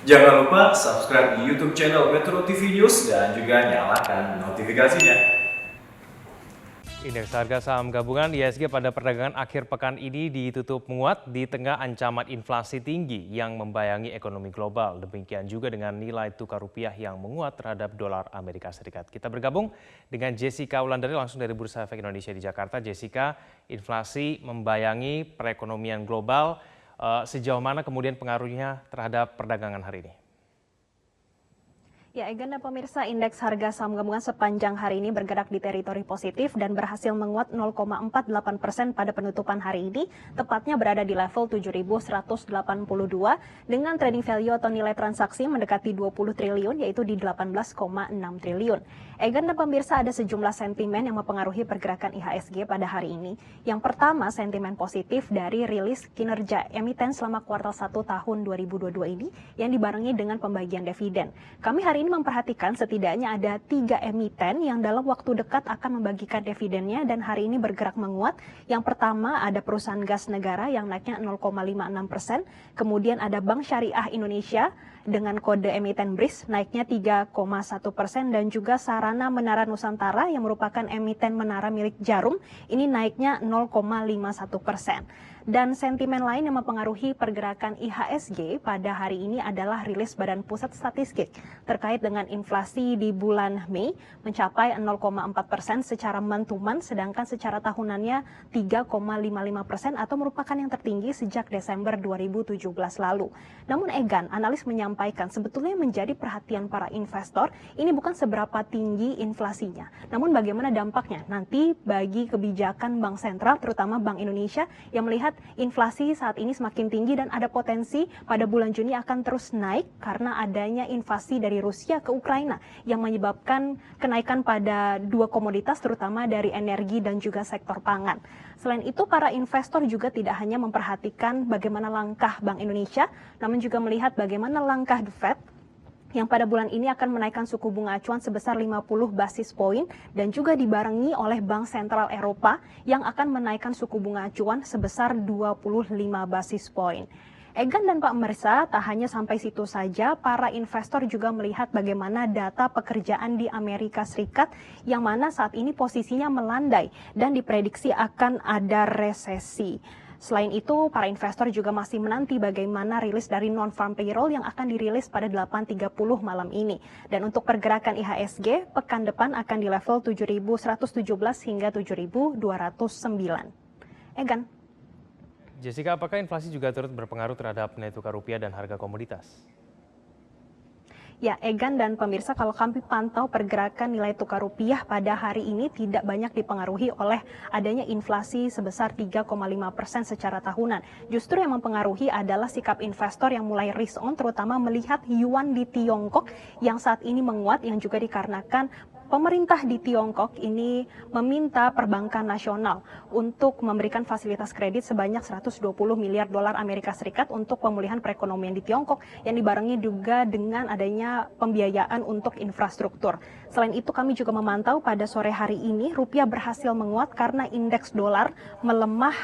Jangan lupa subscribe di YouTube channel Metro TV News dan juga nyalakan notifikasinya. Indeks harga saham gabungan IHSG pada perdagangan akhir pekan ini ditutup menguat di tengah ancaman inflasi tinggi yang membayangi ekonomi global. Demikian juga dengan nilai tukar rupiah yang menguat terhadap dolar Amerika Serikat. Kita bergabung dengan Jessica Wulandari langsung dari Bursa Efek Indonesia di Jakarta. Jessica, inflasi membayangi perekonomian global. Sejauh mana kemudian pengaruhnya terhadap perdagangan hari ini? Ya, Egan dan pemirsa, indeks harga saham gabungan sepanjang hari ini bergerak di teritori positif dan berhasil menguat 0,48% pada penutupan hari ini, tepatnya berada di level 7.182 dengan trading value atau nilai transaksi mendekati 20 triliun yaitu di 18,6 triliun. Egan dan pemirsa, ada sejumlah sentimen yang mempengaruhi pergerakan IHSG pada hari ini. Yang pertama, sentimen positif dari rilis kinerja emiten selama kuartal 1 tahun 2022 ini yang dibarengi dengan pembagian dividen. Kami hari ini memperhatikan setidaknya ada 3 emiten yang dalam waktu dekat akan membagikan dividennya dan hari ini bergerak menguat. Yang pertama ada perusahaan gas negara yang naiknya 0,56%, kemudian ada Bank Syariah Indonesia dengan kode emiten BRIS naiknya 3,1% dan juga Sarana Menara Nusantara yang merupakan emiten menara milik Jarum ini naiknya 0,51%. Dan sentimen lain yang mempengaruhi pergerakan IHSG pada hari ini adalah rilis Badan Pusat Statistik terkait dengan inflasi di bulan Mei mencapai 0,4% secara month-to-month, sedangkan secara tahunannya 3,55% atau merupakan yang tertinggi sejak Desember 2017 lalu. Namun Egan, analis menyampaikan sebetulnya menjadi perhatian para investor ini bukan seberapa tinggi inflasinya, namun bagaimana dampaknya nanti bagi kebijakan Bank Sentral terutama Bank Indonesia yang melihat inflasi saat ini semakin tinggi dan ada potensi pada bulan Juni akan terus naik karena adanya invasi dari Rusia ke Ukraina yang menyebabkan kenaikan pada 2 komoditas terutama dari energi dan juga sektor pangan. Selain itu, para investor juga tidak hanya memperhatikan bagaimana langkah Bank Indonesia, namun juga melihat bagaimana langkah The Fed yang pada bulan ini akan menaikkan suku bunga acuan sebesar 50 basis poin dan juga dibarengi oleh Bank Sentral Eropa yang akan menaikkan suku bunga acuan sebesar 25 basis poin. Egan dan Pak Pemirsa, tak hanya sampai situ saja, para investor juga melihat bagaimana data pekerjaan di Amerika Serikat yang mana saat ini posisinya melandai dan diprediksi akan ada resesi. Selain itu, para investor juga masih menanti bagaimana rilis dari non-farm payroll yang akan dirilis pada 8.30 malam ini. Dan untuk pergerakan IHSG, pekan depan akan di level 7.117 hingga 7.209. Egan. Jessica, apakah inflasi juga turut berpengaruh terhadap nilai tukar rupiah dan harga komoditas? Ya, Egan dan pemirsa, kalau kami pantau pergerakan nilai tukar rupiah pada hari ini tidak banyak dipengaruhi oleh adanya inflasi sebesar 3,5% secara tahunan. Justru yang mempengaruhi adalah sikap investor yang mulai risk on, terutama melihat yuan di Tiongkok yang saat ini menguat, yang juga dikarenakan pemerintah di Tiongkok ini meminta perbankan nasional untuk memberikan fasilitas kredit sebanyak 120 miliar dolar Amerika Serikat untuk pemulihan perekonomian di Tiongkok yang dibarengi juga dengan adanya pembiayaan untuk infrastruktur. Selain itu kami juga memantau pada sore hari ini rupiah berhasil menguat karena indeks dolar melemah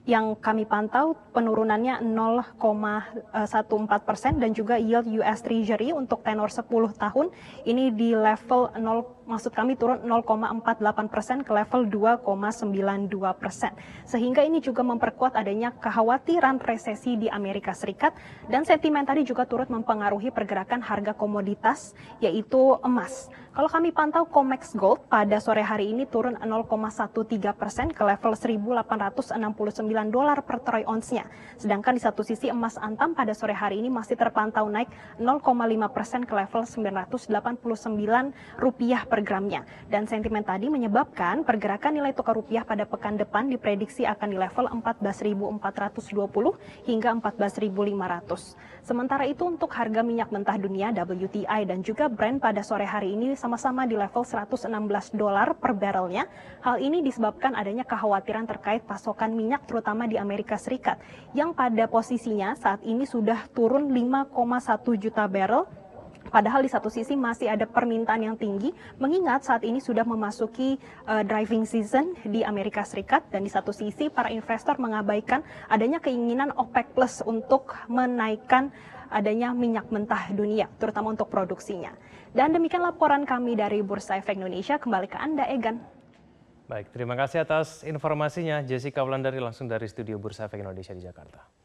yang kami pantau penurunannya 0,14% dan juga yield US Treasury untuk tenor 10 tahun ini di level 0, maksud kami turun 0,48% ke level 2,92%. Sehingga ini juga memperkuat adanya kekhawatiran resesi di Amerika Serikat dan sentimen tadi juga turut mempengaruhi pergerakan harga komoditas yaitu emas. Kalau kami pantau COMEX Gold pada sore hari ini turun 0,13% ke level 1.869 dolar per troy ounce-nya. Sedangkan di satu sisi emas antam pada sore hari ini masih terpantau naik 0,5% ke level 989 rupiah per gramnya. Dan sentimen tadi menyebabkan pergerakan nilai tukar rupiah pada pekan depan diprediksi akan di level 14.420 hingga 14.500. Sementara itu untuk harga minyak mentah dunia WTI dan juga Brent pada sore hari ini sama-sama di level 116 dolar per barrelnya. Hal ini disebabkan adanya kekhawatiran terkait pasokan minyak terutama di Amerika Serikat yang pada posisinya saat ini sudah turun 5,1 juta barrel Padahal di satu sisi masih ada permintaan yang tinggi, mengingat saat ini sudah memasuki driving season di Amerika Serikat, dan di satu sisi para investor mengabaikan adanya keinginan OPEC Plus untuk menaikkan adanya minyak mentah dunia, terutama untuk produksinya. Dan demikian laporan kami dari Bursa Efek Indonesia. Kembali ke Anda, Egan. Baik, terima kasih atas informasinya Jessica Wulandari langsung dari studio Bursa Efek Indonesia di Jakarta.